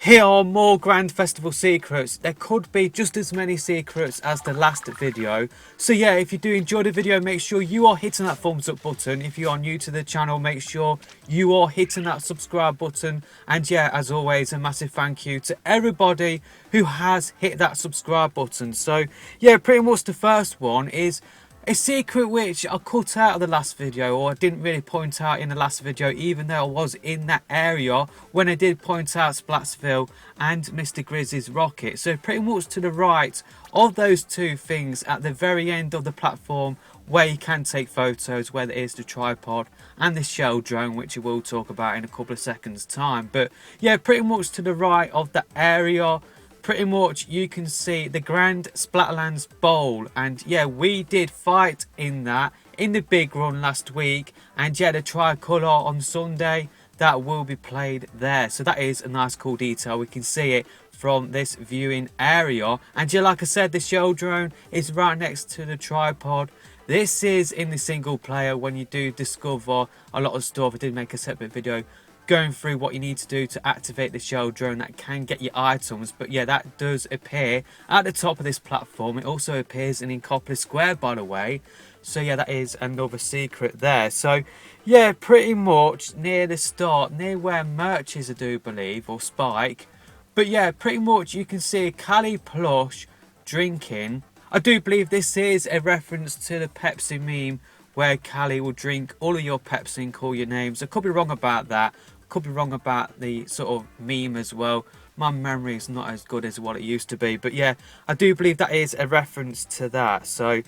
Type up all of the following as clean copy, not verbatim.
Here are more Grand Festival secrets. There could be just as many secrets as the last video. So yeah, if you do enjoy the video, make sure you are hitting that thumbs up button. If you are new to the channel, make sure you are hitting that subscribe button. And yeah, as always, a massive thank you to everybody who has hit that subscribe button. So yeah, pretty much the first one is a secret which I cut out of the last video, or I didn't really point out in the last video, even though I was in that area when I did point out Splatsville and Mr. Grizz's rocket. So pretty much to the right of those two things at the very end of the platform where you can take photos, where there is the tripod and the shell drone, which I will talk about in a couple of seconds time. But yeah, pretty much to the right of the area, pretty much you can see the Grand Splatlands Bowl. And yeah, we did fight in that in the big run last week, and yeah, the tricolour on Sunday that will be played there. So that is a nice cool detail. We can see it from this viewing area. And yeah, like I said, the shell drone is right next to the tripod. This is in the single player when you do discover a lot of stuff. I did make a separate video going through what you need to do to activate the shell drone that can get your items. But yeah, that does appear at the top of this platform. It also appears in Copley Square, by the way. So yeah, that is another secret there. So yeah, pretty much near the start, near where merch is, I do believe, or Spike. But yeah, pretty much you can see Cali plush drinking. I do believe this is a reference to the Pepsi meme where Cali will drink all of your Pepsi and call your names. I could be wrong about that. Could be wrong about the sort of meme as well. My memory is not as good as what it used to be. But yeah, I do believe that is a reference to that. So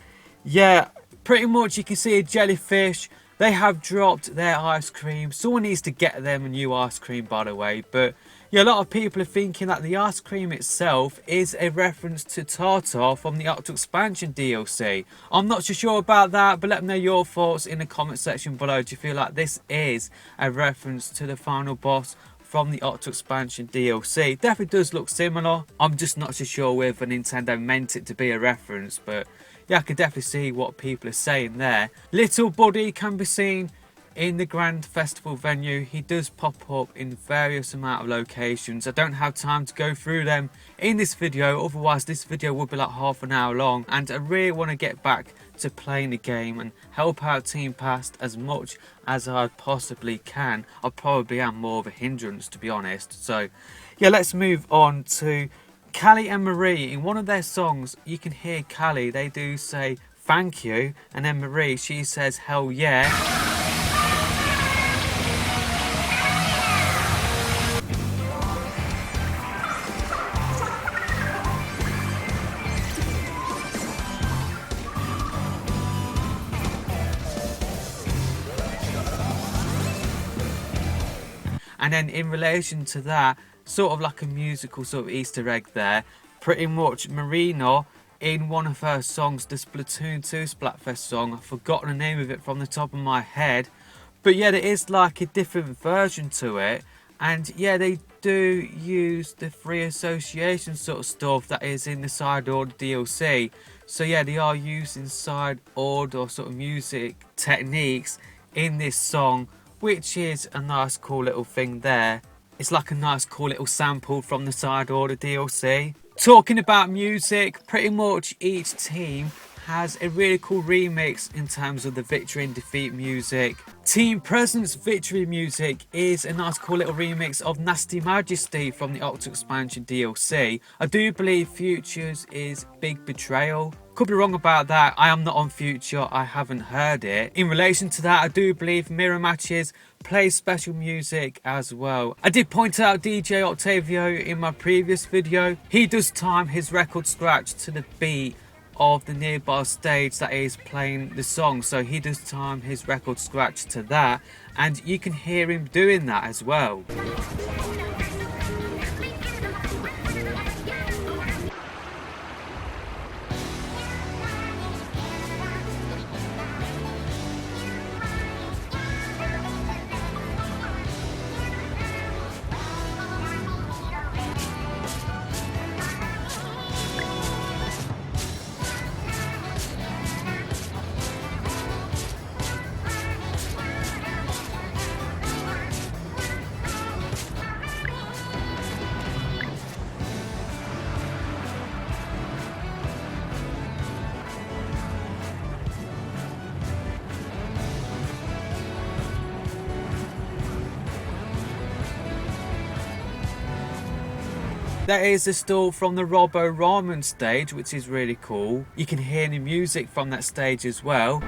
yeah, pretty much you can see a jellyfish. They have dropped their ice cream. Someone needs to get them a new ice cream, by the way. But yeah, a lot of people are thinking that the ice cream itself is a reference to Tartar from the Octo Expansion DLC. I'm not so sure about that, but let me know your thoughts in the comment section below. Do you feel like this is a reference to the final boss from the Octo Expansion DLC? It definitely does look similar. I'm just not so sure whether Nintendo meant it to be a reference, but yeah, I can definitely see what people are saying there. Little Buddy can be seen in the Grand Festival venue. He does pop up in various amount of locations. I don't have time to go through them in this video, otherwise this video would be like half an hour long, and I really want to get back to playing the game and help out Team Past as much as I possibly can. I probably am more of a hindrance, to be honest. So yeah, let's move on to Callie and Marie. In one of their songs you can hear Callie, they do say thank you, and then Marie, she says hell yeah. And then in relation to that, sort of like a musical sort of Easter egg there, pretty much Marina, in one of her songs, the Splatoon 2 Splatfest song, I've forgotten the name of it from the top of my head, but yeah, there is like a different version to it. And yeah, they do use the free association sort of stuff that is in the side order DLC. So yeah, they are using side order sort of music techniques in this song, which is a nice cool little thing there. It's like a nice cool little sample from the side order DLC. Talking about music, pretty much each team has a really cool remix in terms of the victory and defeat music. Team Present's victory music is a nice cool little remix of Nasty Majesty from the Octo Expansion DLC. I do believe Future's is Big Betrayal. Could be wrong about that. I am not on Future, I haven't heard it. In relation to that, I do believe Mirror Matches plays special music as well. I did point out DJ Octavio in my previous video. He does time his record scratch to the beat of the nearby stage that is playing the song, so he does time his record scratch to that, and you can hear him doing that as well. There is a stall from the Robo Ramen stage, which is really cool. You can hear the music from that stage as well.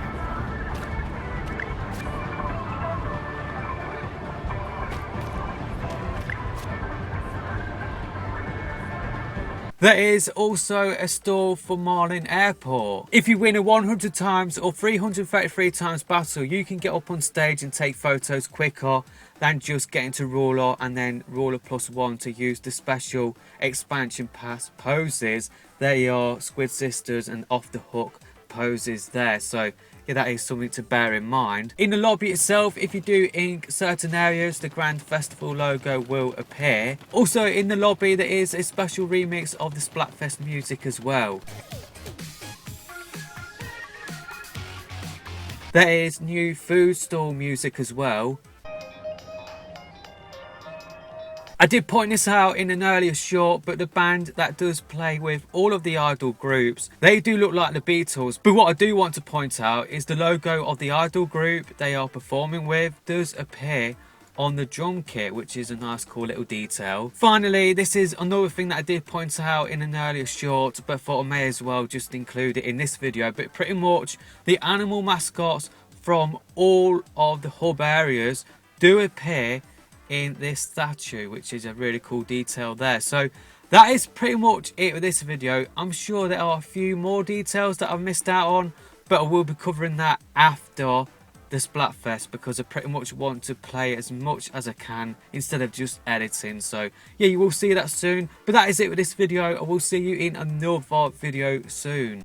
There is also a stall for Marlin Airport. If you win a 100 times or 333 times battle, you can get up on stage and take photos quicker than just getting to Ruler and then Ruler +1 to use the special expansion pass poses. There are Squid Sisters and Off the Hook poses there. So yeah, that is something to bear in mind. In the lobby itself, if you do ink certain areas, the Grand Festival logo will appear. Also in the lobby, there is a special remix of the Splatfest music as well. There is new food stall music as well. I did point this out in an earlier short, but the band that does play with all of the Idol groups, they do look like the Beatles. But what I do want to point out is the logo of the Idol group they are performing with does appear on the drum kit, which is a nice cool little detail. Finally, this is another thing that I did point out in an earlier short, but thought I may as well just include it in this video. But pretty much the animal mascots from all of the hub areas do appear in this statue, which is a really cool detail there. So that is pretty much it with this video. I'm sure there are a few more details that I've missed out on, but I will be covering that after the Splatfest, because I pretty much want to play as much as I can instead of just editing. So yeah, you will see that soon. But that is it with this video. I will see you in another video soon.